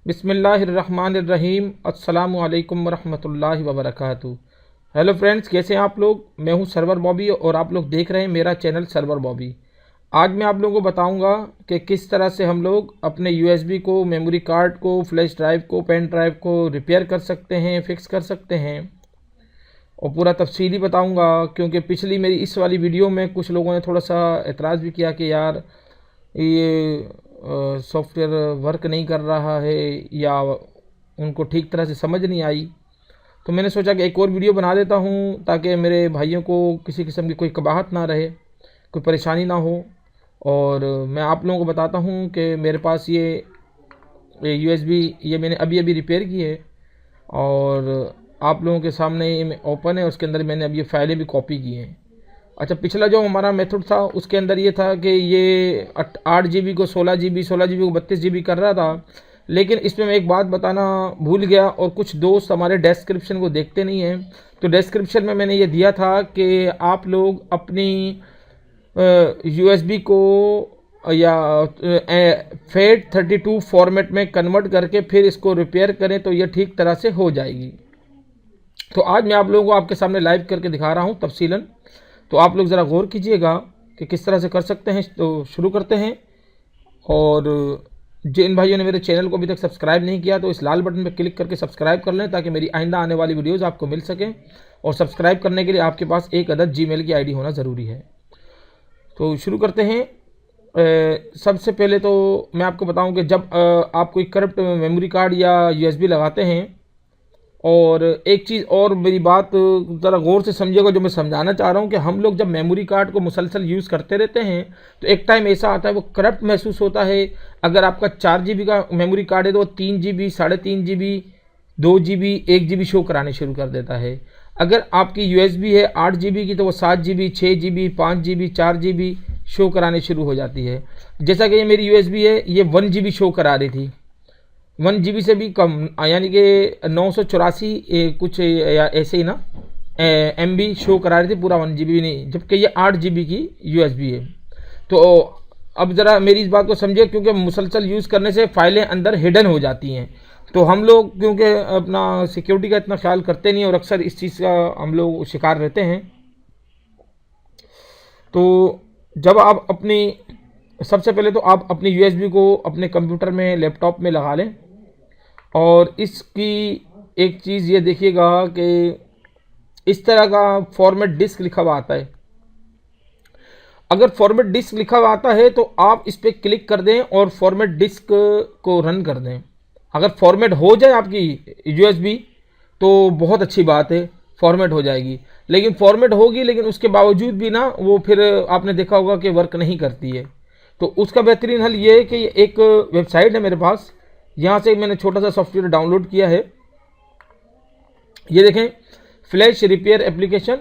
बिस्मिल्लाहिर्रहमानिर्रहीम। अस्सलामु अलैकुम वरहमतुल्लाहि वबरकातुहू। हेलो फ्रेंड्स, कैसे हैं आप लोग। मैं हूं सर्वर बॉबी और आप लोग देख रहे हैं मेरा चैनल सर्वर बॉबी। आज मैं आप लोगों को बताऊंगा कि किस तरह से हम लोग अपने यूएसबी को, मेमोरी कार्ड को, फ्लैश ड्राइव को, पेन ड्राइव को रिपेयर कर सकते हैं, फिक्स कर सकते हैं। और पूरा तफसीली बताऊंगा, क्योंकि पिछली मेरी इस वाली वीडियो में कुछ लोगों ने थोड़ा सा एतराज़ भी किया कि यार ये सॉफ्टवेयर वर्क नहीं कर रहा है या उनको ठीक तरह से समझ नहीं आई। तो मैंने सोचा कि एक और वीडियो बना देता हूँ ताकि मेरे भाइयों को किसी किस्म की कोई कबाहत ना रहे, कोई परेशानी ना हो। और मैं आप लोगों को बताता हूँ कि मेरे पास ये यूएसबी ये मैंने अभी अभी रिपेयर की है और आप लोगों के सामने ये ओपन है। उसके अंदर मैंने अभी ये फाइलें भी कॉपी की हैं। अच्छा, पिछला जो हमारा मेथड था उसके अंदर ये था कि ये 8 GB को 16 GB, 16 GB को 32 GB कर रहा था। लेकिन इसमें मैं एक बात बताना भूल गया और कुछ दोस्त हमारे डिस्क्रिप्शन को देखते नहीं हैं। तो डिस्क्रिप्शन में मैंने ये दिया था कि आप लोग अपनी यूएसबी को या FAT32 फॉर्मेट में कन्वर्ट करके फिर इसको रिपेयर करें तो ये ठीक तरह से हो जाएगी। तो आज मैं आप लोगों को आपके सामने लाइव करके दिखा रहा हूँ तफसीलन। तो आप लोग ज़रा गौर कीजिएगा कि किस तरह से कर सकते हैं। तो शुरू करते हैं। और जिन भाइयों ने मेरे चैनल को अभी तक सब्सक्राइब नहीं किया तो इस लाल बटन पर क्लिक करके सब्सक्राइब कर लें ताकि मेरी आइंदा आने वाली वीडियोज़ आपको मिल सकें। और सब्सक्राइब करने के लिए आपके पास एक अदद जीमेल की आईडी होना ज़रूरी है। तो शुरू करते हैं। सबसे पहले तो मैं आपको बताऊं कि जब आप कोई करप्ट मेमोरी कार्ड या यूएसबी लगाते हैं, और एक चीज़ और मेरी बात ज़रा गौर से समझिएगा जो मैं समझाना चाह रहा हूँ कि हम लोग जब मेमोरी कार्ड को मुसलसल यूज़ करते रहते हैं तो एक टाइम ऐसा आता है वो करप्ट महसूस होता है। अगर आपका 4 GB का मेमोरी कार्ड है तो 3 GB, 3.5 GB, 2 GB, 1 GB show कराने शुरू कर देता है। अगर आपकी यूएसबी है 8 GB की तो वो 7 GB, 6 GB, 5 GB, 4 GB show कराने शुरू हो जाती है। जैसा कि ये मेरी यूएसबी है, ये 1 GB शो करा रही थी, 1 GB से भी कम, यानी कि 984 कुछ या ऐसे ही ना MB शो करा रही थी, पूरा 1 GB नहीं, जबकि ये 8 GB की यूएसबी है। तो अब ज़रा मेरी इस बात को समझिए, क्योंकि मुसलसल यूज़ करने से फाइलें अंदर हिडन हो जाती हैं। तो हम लोग क्योंकि अपना सिक्योरिटी का इतना ख्याल करते नहीं और अक्सर इस चीज़ का हम लोग शिकार रहते हैं। तो जब आप सबसे पहले तो आप अपनी यूएसबी को अपने कंप्यूटर में, लैपटॉप में लगा लें। और इसकी एक चीज़ ये देखिएगा कि इस तरह का फॉर्मेट डिस्क लिखा हुआ आता है। अगर फॉर्मेट डिस्क लिखा हुआ आता है तो आप इस पर क्लिक कर दें और फॉर्मेट डिस्क को रन कर दें। अगर फॉर्मेट हो जाए आपकी यूएसबी तो बहुत अच्छी बात है, फॉर्मेट हो जाएगी। लेकिन फॉर्मेट होगी लेकिन उसके बावजूद भी ना वो फिर आपने देखा होगा कि वर्क नहीं करती है। तो उसका बेहतरीन हल ये है कि एक वेबसाइट है मेरे पास, यहाँ से मैंने छोटा सा सॉफ्टवेयर डाउनलोड किया है। ये देखें, फ्लैश रिपेयर एप्लीकेशन।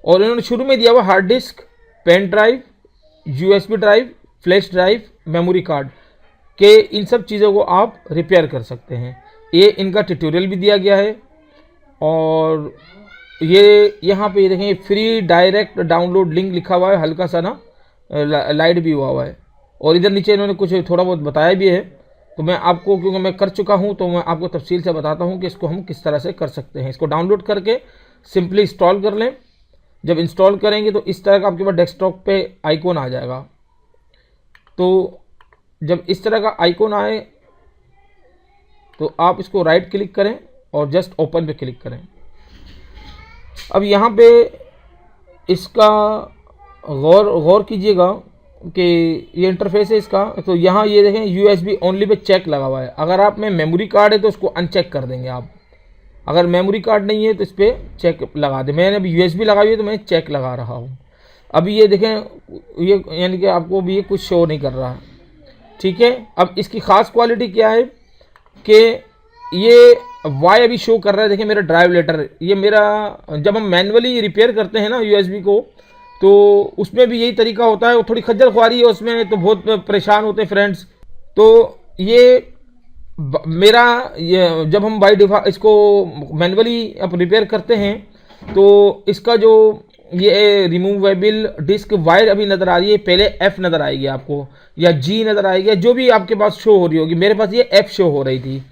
और इन्होंने शुरू में दिया हुआ hard disk, pen drive, USB drive, flash drive, memory card के इन सब चीज़ों को आप रिपेयर कर सकते हैं। ये इनका ट्यूटोरियल भी दिया गया है। और ये यहाँ पे ये देखें, फ्री डायरेक्ट डाउनलोड लिंक लिखा हुआ है, हल्का सा ना लाइट भी हुआ है। और इधर नीचे इन्होंने कुछ थोड़ा बहुत बताया भी है। तो मैं आपको, क्योंकि मैं कर चुका हूं, तो मैं आपको तफसील से बताता हूं कि इसको हम किस तरह से कर सकते हैं। इसको डाउनलोड करके सिंपली इंस्टॉल कर लें। जब इंस्टॉल करेंगे तो इस तरह का आपके पास डेस्कटॉप पे आइकॉन आ जाएगा। तो जब इस तरह का आइकॉन आए तो आप इसको राइट क्लिक करें और जस्ट ओपन पे क्लिक करें। अब यहाँ पे इसका गौर कीजिएगा कि ये इंटरफेस है इसका। तो यहाँ ये देखें, यूएसबी ओनली पे चेक लगा हुआ है। अगर आप में मेमोरी कार्ड है तो उसको अनचेक कर देंगे आप। अगर मेमोरी कार्ड नहीं है तो इस पर चेक लगा दें। मैंने अभी यूएसबी लगाई हुई है तो मैं चेक लगा रहा हूँ। अभी ये देखें, ये यानी कि आपको भी ये कुछ शो नहीं कर रहा, ठीक है। अब इसकी ख़ास क्वालिटी क्या है कि ये वाई अभी शो कर रहा है। देखें मेरा ड्राइव लेटर, ये मेरा, जब हम मैनुअली रिपेयर करते हैं ना यूएसबी को तो उसमें भी यही तरीका होता है। वो थोड़ी खज्जल ख्वारी है उसमें, तो बहुत परेशान होते हैं फ्रेंड्स। तो ये मेरा जब हम बाई डिफ़ॉल्ट इसको मैनुअली अब रिपेयर करते हैं तो इसका जो ये रिमूवेबल डिस्क वायर अभी नज़र आ रही है, पहले एफ नज़र आएगी आपको या जी नज़र आएगी, जो भी आपके पास शो हो रही होगी। मेरे पास ये एफ शो हो रही थी,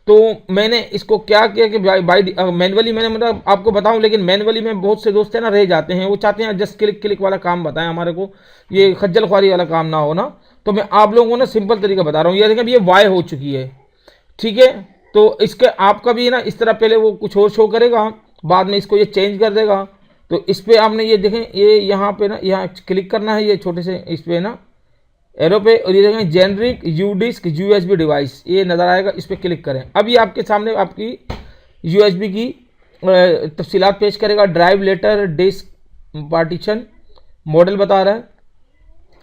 तो मैंने इसको क्या किया कि मैनुअली मैंने मतलब आपको बताऊं, लेकिन मैनुअली में बहुत से दोस्त हैं ना रह जाते हैं, वो चाहते हैं जस्ट क्लिक क्लिक वाला काम बताएं हमारे को, ये खज्जल ख्वारी वाला काम ना हो ना। तो मैं आप लोगों को ना सिंपल तरीका बता रहा हूँ। ये देखें ये वाई हो चुकी है, ठीक है। तो इसके आपका भी ना इस तरह पहले वो कुछ और शो करेगा, बाद में इसको ये चेंज कर देगा। तो इस पर आपने ये देखें, ये यहाँ पे ना यहाँ क्लिक करना है, ये छोटे से इस पर ना एरो पे, और ये देखें generic U disk USB device ये नज़र आएगा, इस पर क्लिक करें। अब ये आपके सामने आपकी यूएसबी की तफसीलात पेश करेगा। Drive letter, disk partition, model बता रहा है,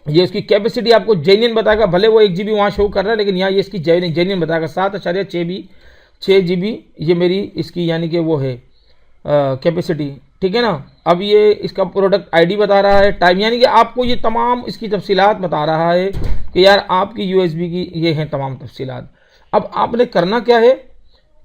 ये इसकी कैपेसिटी आपको जेन्युइन बताएगा, भले वो 1 GB वहाँ शो कर रहा है, लेकिन यहाँ ये इसकी जेन्युइन बताएगा 7.6 GB ये मेरी इसकी यानी कि वो है कैपेसिटी, ठीक है ना। अब ये इसका प्रोडक्ट आईडी बता रहा है, टाइम, यानी कि आपको ये तमाम इसकी तफसीलात बता रहा है कि यार आपकी यूएसबी की ये हैं तमाम तफसीलात। अब आपने करना क्या है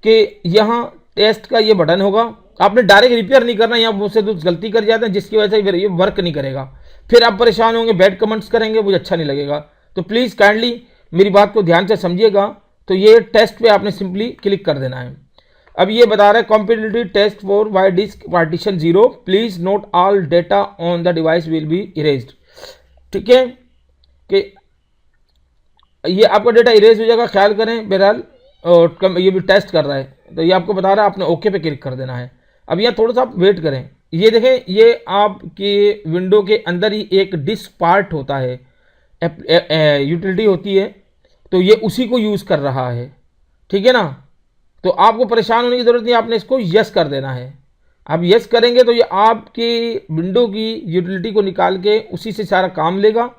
कि यहाँ टेस्ट का ये बटन होगा, आपने डायरेक्ट रिपेयर नहीं करना, यहाँ बहुत से दोस्त गलती कर जाते हैं जिसकी वजह से फिर ये वर्क नहीं करेगा, फिर आप परेशान होंगे, बैड कमेंट्स करेंगे, मुझे अच्छा नहीं लगेगा। तो प्लीज़ काइंडली मेरी बात को ध्यान से समझिएगा। तो ये टेस्ट पे आपने सिंपली क्लिक कर देना है। अब ये बता रहा है competitive test for Y disk partition 0, please note all data on the device will be erased, ठीक है कि ये आपका डेटा इरेज हो जाएगा, ख्याल करें बहरहाल। और ये भी टेस्ट कर रहा है, तो ये आपको बता रहा है आपने ओके पे क्लिक कर देना है। अब यहाँ थोड़ा सा आप वेट करें, ये देखें ये आपके विंडो के अंदर ही एक डिस्क पार्ट होता है, यूटिलिटी होती है, तो ये उसी को यूज़ कर रहा है, ठीक है ना। तो आपको परेशान होने की ज़रूरत नहीं, आपने इसको यस कर देना है। आप यस करेंगे तो ये आपकी विंडो की यूटिलिटी को निकाल के उसी से सारा काम लेगा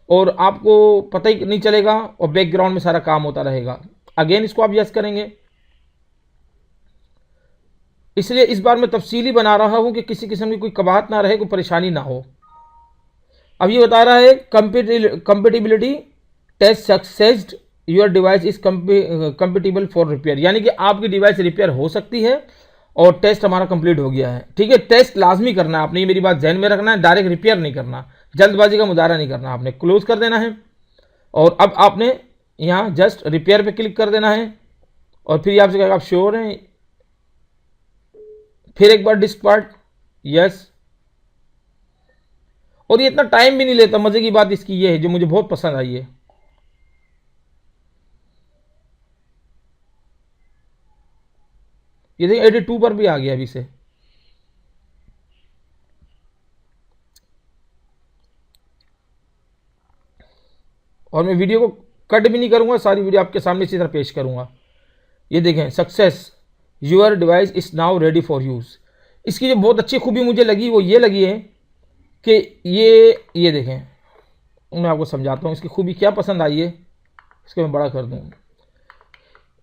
और आपको पता ही नहीं चलेगा और बैकग्राउंड में सारा काम होता रहेगा। अगेन इसको आप यस करेंगे, इसलिए इस बार मैं तफसीली बना रहा हूं कि किसी किस्म की कोई कबाहत ना रहे, कोई परेशानी ना हो। अब ये बता रहा है compatibility test successed, your device is compatible for repair, यानी कि आपकी डिवाइस रिपेयर हो सकती है और टेस्ट हमारा कंप्लीट हो गया है, ठीक है। टेस्ट लाजमी करना है आपने, ये मेरी बात ध्यान में रखना है, डायरेक्ट रिपेयर नहीं करना, जल्दबाजी का मुजाहरा नहीं करना, आपने क्लोज कर देना है। और अब आपने यहाँ जस्ट रिपेयर पे क्लिक कर देना है और फिर आपसे कहेगा आप श्योर हैं, फिर एक बार डिस्क पार्ट यस। और ये इतना टाइम भी नहीं लेता, मजे की बात इसकी ये है जो मुझे बहुत पसंद आई है। ये देखिए 82 पर भी आ गया अभी से। और मैं वीडियो को कट भी नहीं करूंगा, सारी वीडियो आपके सामने इसी तरह पेश करूंगा। ये देखें success, your device is now ready for use. इसकी जो बहुत अच्छी खूबी मुझे लगी वो ये लगी है कि ये देखें, मैं आपको समझाता हूँ इसकी खूबी क्या पसंद आई है, इसको मैं बड़ा कर दूँ।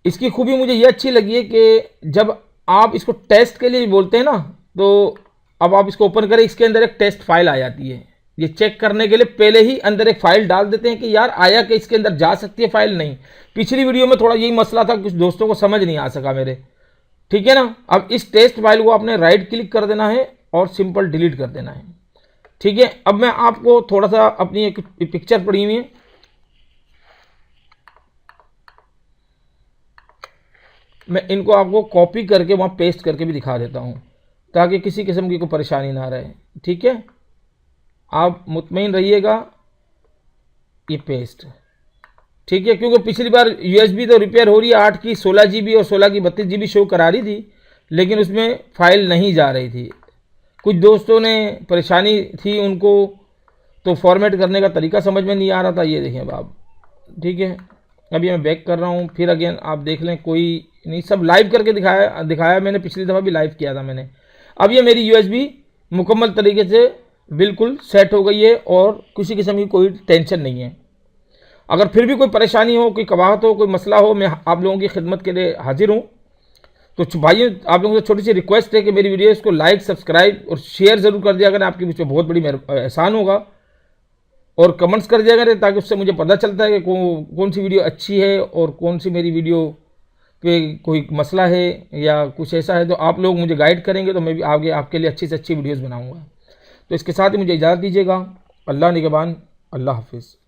इसकी खूबी मुझे ये अच्छी लगी है कि जब आप इसको टेस्ट के लिए बोलते हैं ना, तो अब आप इसको ओपन करें, इसके अंदर एक टेस्ट फाइल आ जाती है। ये चेक करने के लिए पहले ही अंदर एक फाइल डाल देते हैं कि यार आया कि इसके अंदर जा सकती है फाइल, नहीं। पिछली वीडियो में थोड़ा यही मसला था, कुछ दोस्तों को समझ नहीं आ सका मेरे, ठीक है ना। अब इस टेस्ट फाइल को आपने राइट क्लिक कर देना है और सिंपल डिलीट कर देना है, ठीक है। अब मैं आपको थोड़ा सा अपनी एक पिक्चर पड़ी हुई है, मैं इनको आपको कॉपी करके वहाँ पेस्ट करके भी दिखा देता हूँ ताकि किसी किस्म की कोई परेशानी ना रहे, ठीक है। आप मुतमईन रहिएगा, ये पेस्ट, ठीक है, क्योंकि पिछली बार यूएसबी तो रिपेयर हो रही है, 8 की 16 GB और 16 की 32 GB शो करा रही थी, लेकिन उसमें फाइल नहीं जा रही थी। कुछ दोस्तों ने परेशानी थी उनको, तो फॉर्मेट करने का तरीका समझ में नहीं आ रहा था। ये देखें अब, ठीक है। अभी मैं बैक कर रहा हूँ, फिर अगेन आप देख लें, कोई नहीं, सब लाइव करके दिखाया मैंने, पिछली दफ़ा भी लाइव किया था मैंने। अब ये मेरी यूएसबी मुकम्मल तरीके से बिल्कुल सेट हो गई है और किसी किस्म की कोई टेंशन नहीं है। अगर फिर भी कोई परेशानी हो, कोई कबाहत हो, कोई मसला हो, मैं आप लोगों की खिदमत के लिए हाजिर हूँ। तो भाइयों, आप लोगों से छोटी सी रिक्वेस्ट है कि मेरी वीडियोज़ को लाइक, सब्सक्राइब और शेयर ज़रूर कर दिया करें, आपकी मुझ पर बहुत बड़ी एहसान होगा। और कमेंट्स कर दिया करें ताकि उससे मुझे पता चलता है कि कौन सी वीडियो अच्छी है और कौन सी मेरी वीडियो पे कोई मसला है या कुछ ऐसा है, तो आप लोग मुझे गाइड करेंगे तो मैं भी आगे आपके लिए अच्छी से अच्छी वीडियोज़ बनाऊँगा। तो इसके साथ ही मुझे इजाज़त दीजिएगा। अल्लाह निगहबान। अल्लाह हाफिज़।